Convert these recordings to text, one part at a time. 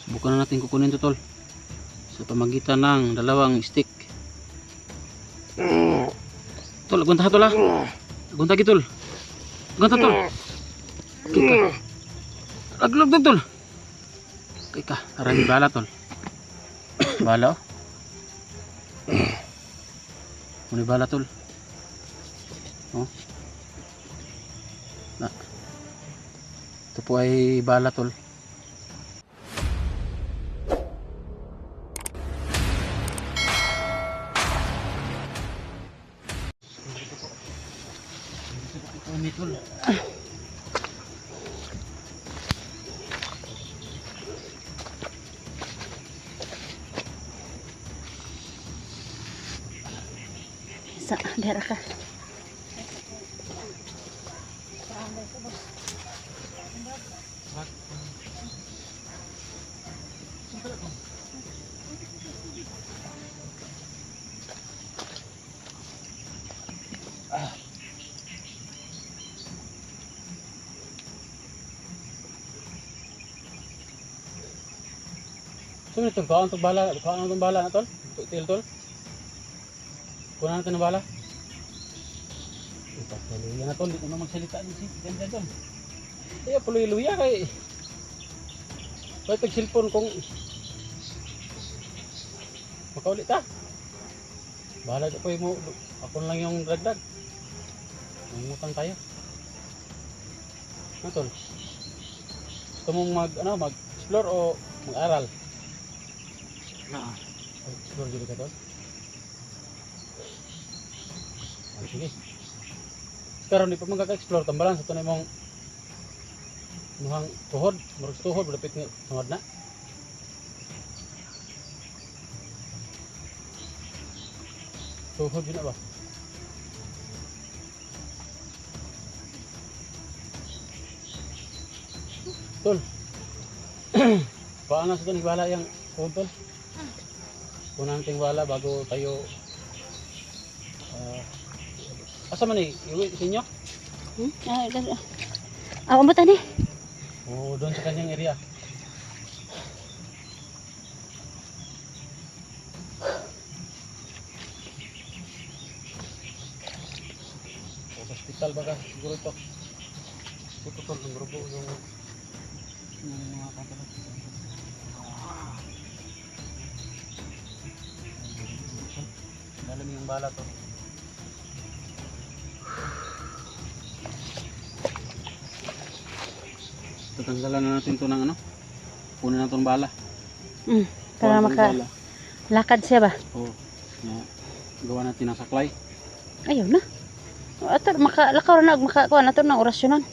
Bukan na natin kukunin to tol. Sa pamagitan ng dalawang stick. Tol, agunta tol ha. Agunta tol. Agunta tol. Okay ka. Aglog tol. Okay ka. Arami bala tol. Bala oh. Muni bala tol. Oh. Na. Ito po ay bala tol. Ini tol. Sa daerah ka. Sino tol? Kuhaan itong bala. Kuhaan itong bala na tol. Til tol. Kuhaan natin ng bala. Ipagkaluya na tol. Hindi ko na magsalita niyo si ganda tol. Kaya paluya-luya kay. Kaya tag-cellphone kung makaulit ta. Bahala ko mo. Ako lang yung dagdag. Mangutang tayo. Ano tol? Gusto mong mag-explore o mag-aral? Explore dito ka tol. Sige. Pero hindi pa magkaka-explore. Tambalan sa tunay mong muhang tuhod. Marag tuhod. Malapit nga tungod na. Tuhod yun na ba? Tol. Paano sa tunay bala yung tuhod tol? Kunang ting wala bago tayo asa man eh, iwi sa inyo? Awan ba tani? Oo, doon sa kanyang area. O, sa hospital baga, siguro ito. Ito tol, ng grupo yung mga kantalan. Dalam yung bala to. Tatanggalan na natin to ng ano. Punan na itong bala. Para makalakad siya ba? Oo. Gawa natin ng saklay. Ayun na. Ato makalakaw na makakuha na to ng orasyonan.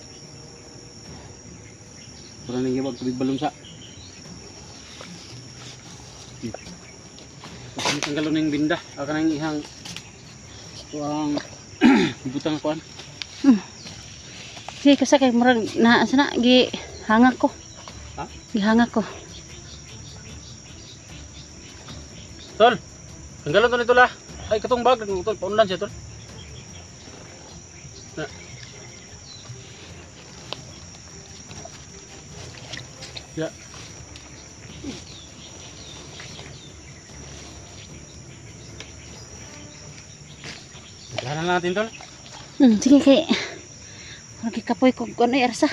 Para nang ibag tubig balunsa. Kasi tanggalon ng binda. Aka nang ihang ito ang butang kuan. Sige kasi kay murag na sana gi hangak ko. Ha? Gihangak ko. Tol, tanggalon to nito la. Ay katong bag tol, paunlan siya tol. Na. Ya. Tanggalan natin tol. Sige kay lagi kapoy ko ano arsa.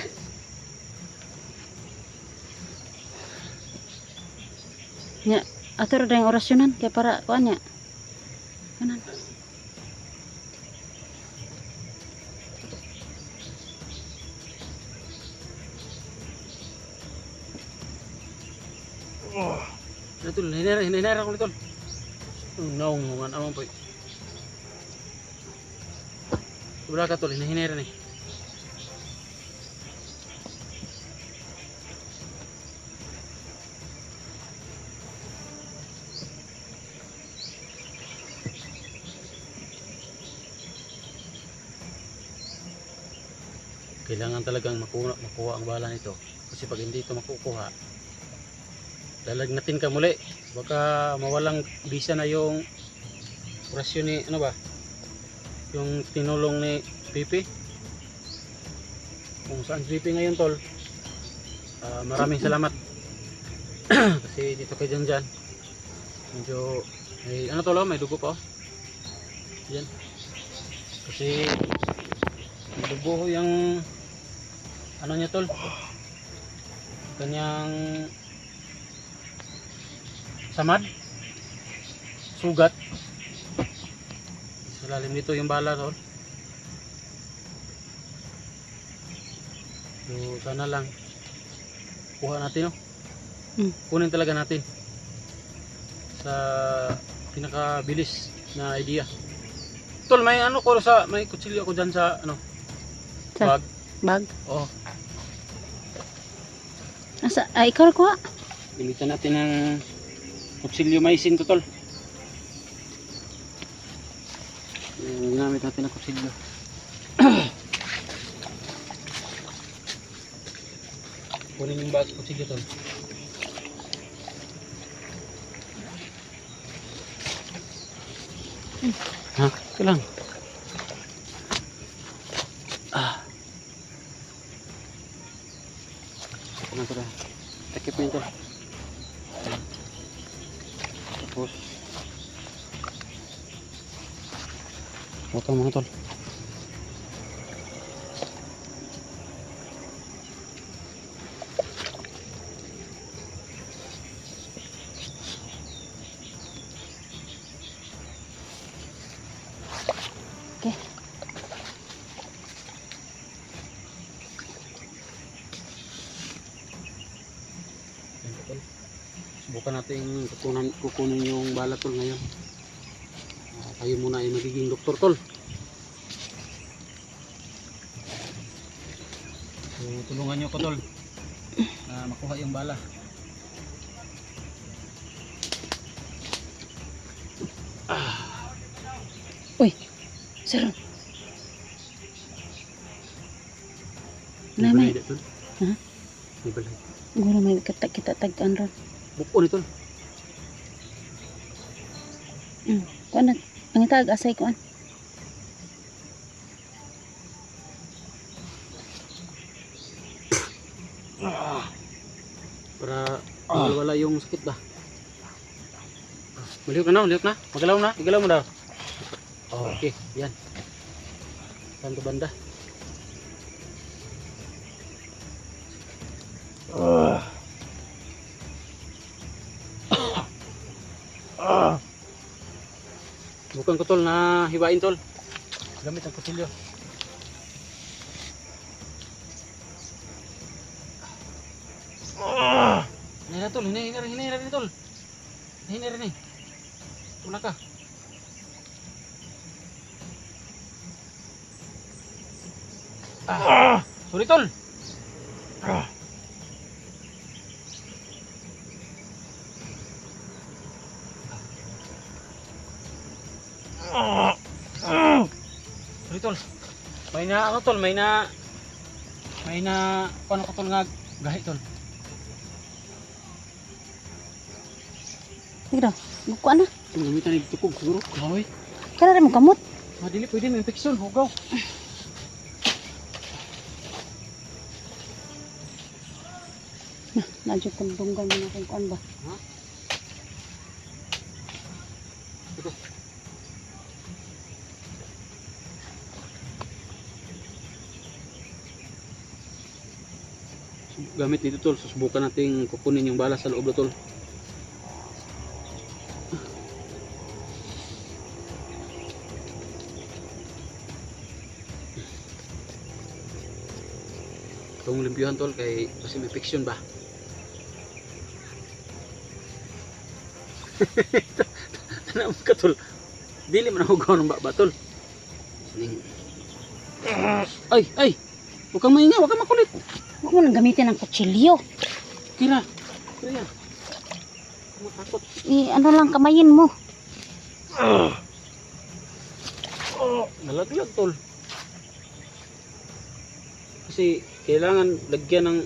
Nya, ato ra yung orasyonan kay para kuan nya. Kanan. Ito, hinera ko nito. Naungungan naman po. Wala ka tol, hinera ni. Kailangan talagang makuha ang bala nito. Kasi pag hindi ito makukuha, lalagnatin ka muli. Baka mawalang bisa na yung orasyon ni, ano ba? Yung tinulong ni Pipi. Kung saan si Pipi ngayon tol. Maraming salamat. Kasi dito kay dyan medyo may ano tol, oh, may dugo pa oh. Yan. Kasi may dugo yung ano niya tol. Kanyang samad, sugat. Sa lalim nito yung bala tol. So sana lang kuha natin oh. Kunin talaga natin sa pinakabilis na idea. Tol, may ano ko sa may kutsilyo ako dyan sa ano Sa bag. bag. Oh, Asa? Ay, ikaw ko. gamitan natin ng kutsilyo maisin to tol. Yung ginamit natin ng kutsilyo. Kunin yung bag kutsilyo tol. Ha? Kailang. Ano to na? Takip mo yun tol. Tapos butang mga tol. Okay. Subukan natin kukunin yung bala tol ngayon. Tayo muna ay magiging doktor tol. So tulungan nyo ko tol na makuha yung bala. Uy, sir. May Namay. balay tol. Ha? May balay. Guro may kita tag-an ron. Buko ni tol. Kuan na. Pangitag asay kuan. Para wala yung sakit ba. Maliyok na. Igalaw mo daw. Oh, okay, yan. Saan to banda? Bukan ko tol na hiwain tol. Gamit ang kutsilyo. Hinira tol, hinira rin tol. Hinira rin. Una ka. Sorry tol. Sorry tol. May na ano tol, may na paano ko tol nga gahi tol. Sige daw. Kuan na. Gamitan ni tukog siguro. Kahoy. Kana rin mo kamot. Dili pwede may infection, hugaw. Nadyo kong dunggan mo na kung kuan ba. Ha? Ito. Gamit dito tol, susubukan nating kukunin yung bala sa loob na tol. Itong limpyuhan tol kay kasi may infection ba. Tanam ka tol. Dili man ako gawa ng baba tol. Ay! Huwag kang maingay, huwag kang makulit. Huwag mo nang gamitin ang kutsilyo. Kira yan. Matakot. Ano lang kamayin mo. Nalaglag tol. Kasi kailangan lagyan ng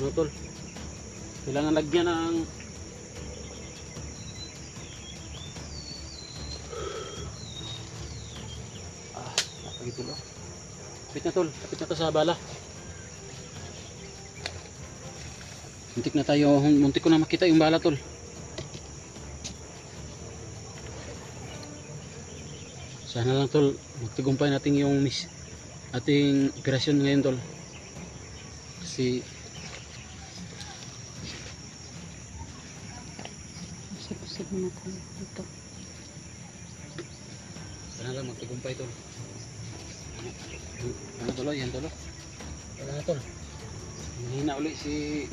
ano tol? Kailangan lagyan ng napagay tol. Kapit na tol, kapit na to sa bala. Muntik ko na makita yung bala tol. Sana lang tol, magtagumpay natin yung ating operasyon ngayon tol. Kasi Sip-sip natin dito. sana lang magtagumpay tol. Ano tol, yan tol. Wala na tol. Hihina uli si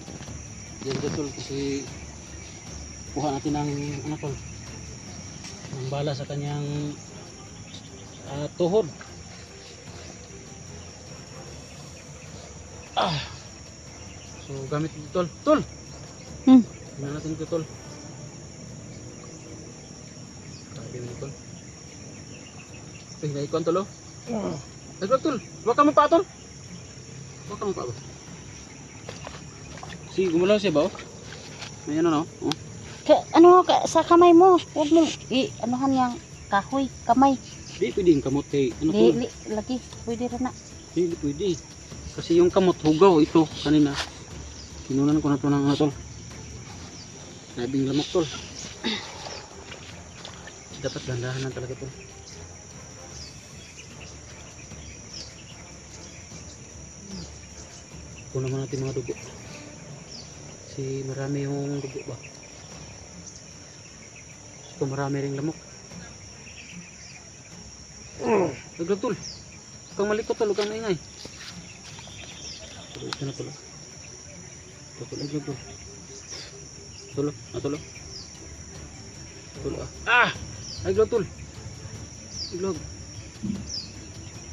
Jento tol kasi kuha natin ng ano tol, ng bala sa kanyang tuhod. So gamit ito tol. Tingnan natin ito tol. Sabi mo tol. Naikuan tol. Naikuan tol. Huwag ka mo pa tol. Huwag ka mo pa ba? Si gumulaw siya ba? May ano no? Oh. Sa kamay mo, huwag mo anuhan yang kahoy, kamay. Di pwede yung kamot kay ano tol. Lagi, pwede rin na. Di pwede. Kasi yung kamot hugaw ito kanina. Kinunan ko na to ng ano tol. Nabing lamok tol. Dapat dandahan lang talaga tol. Kunan mo natin mga dugo. Kasi marami yung dugo ba. So marami ring lamok. Laglag tol. Huwag kang malikot tol, huwag kang maingay. Ito na tol. Ito tol, laglag tol. Tulo, tulo. Tulo laglag tol. Laglag.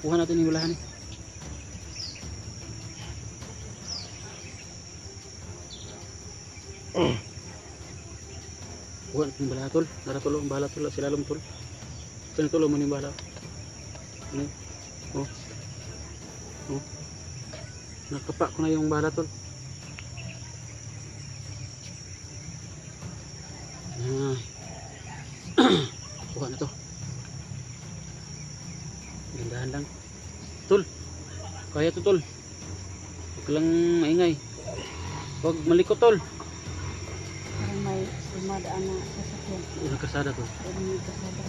Kuha natin yung balahan eh. Kuha natin yung balahan tol. Tara tol, ang bahala tol, silalom tol. Saan tol, mo yung bala. Oh. Nakapa ko na yung bala tol. Kuha na to. Gandahan lang. Tol. Kaya to tol. Huwag lang maingay. Huwag malikot tol. Parang may dumadaan na sasakyan. Unang kasada tol. Parang may kasada.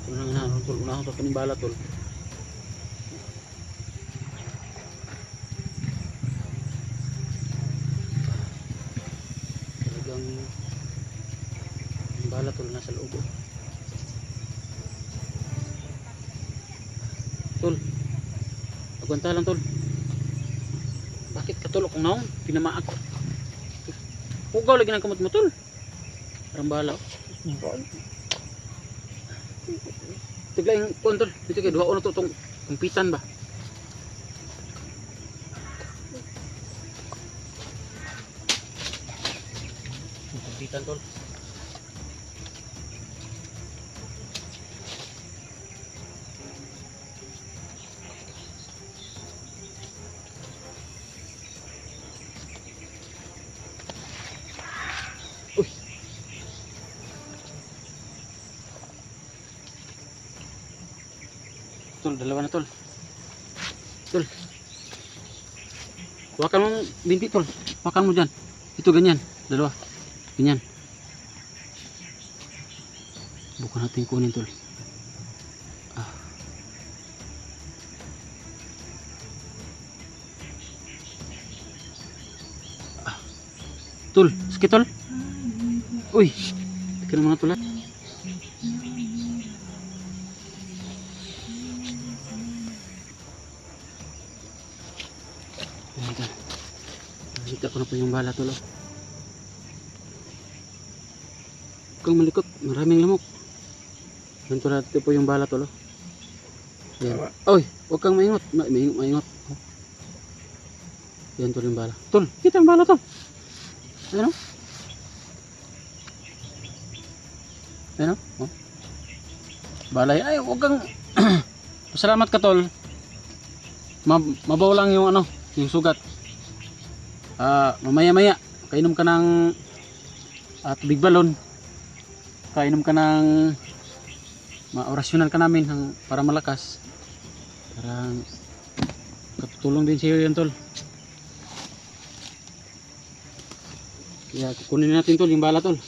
Unang tol. Unang to panibala tol. Talagang yung bala tol nasa loob. Tol. Agwanta lang tol. Bakit katulok kong naong? Pinamaan ko. Hugaw lagi ng kamot mo tol. Parang bala. Tigla yung kuwan tol. Dito kayo, duha ko na to itong kumpitan ba? Kumpitan tol. Uy. Tol, dalawa na tol. Tol. Hawakan mo binti tol. Hawakan mo dyan. Ito ganyan. Dalawa. Ganyan. Bukan natin kunin tol. Tol, sakit tol. Uy. Tika ng mga tulat. Nakita ko na po yung bala tol. Huwag kang malikot, maraming lamok. Ganito natin po yung bala tol. Yan. Oy, huwag kang maingot. Maingot. Yan tol yung bala. Tol, kita ang bala tol. Ayan o. Ayan o. Balay. Ay, huwag kang pasalamat ka tol. Mabaw lang yung ano, yung sugat. Mamaya-maya kainom ka ng tubig balon. Kainom ka ng maorasyonan ka namin para malakas. Para katulong din sa iyo yan tol. Kaya kukunin natin tol yung bala tol.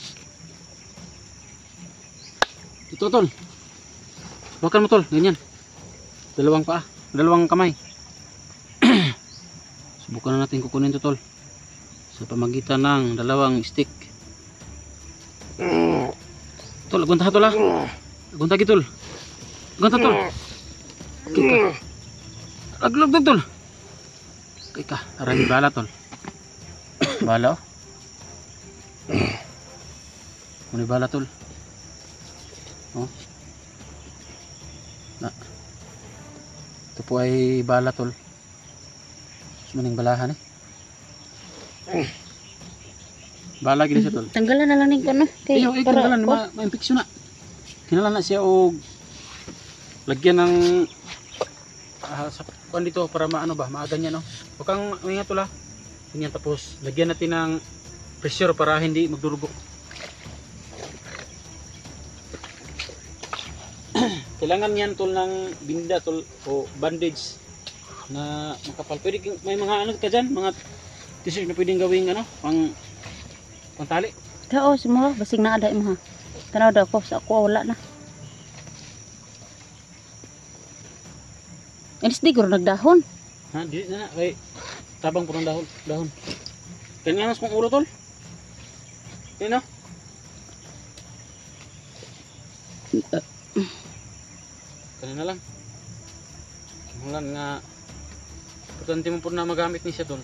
Ito tol. Hawakan mo tol, ganyan. Dalawang paa, dalawang kamay. Subukan na natin kukunin to tol. Sa pamagitan ng dalawang stick. Tol, agunta tol ah. Agunta tol. Agunta tol. Okay ka. Aglog tol. Okay ka, arami bala tol. Bala oh. Ano bala tol? Oh. Na. Ito po ay bala tol. Maning balahan eh. Bala gini siya tol. Tanggalan na lang ning kuno kay Iyo, tanggalan ma-infeksyon na. Kinala na siya og lagyan ng sa kuan dito para maano ba, maaganyan no. Huwag kang ingat tol ah. Ganyan tapos lagyan natin ng pressure para hindi magdurugo. Kailangan yan tol ng binda tol o bandage na makapal. Pwede may mga ano ka dyan, mga t-shirt na pwedeng gawing ano, pangtali. Kao semua basig na ada mo ha. Tanaw daw ko sa ako wala na. Inis di guro nagdahon. Ha, di na kay tabang po ng dahon. Kanya mas kong ulo tol. Yan no? Kanina lang. Mulan nga importante mo po na magamit ni siya tol.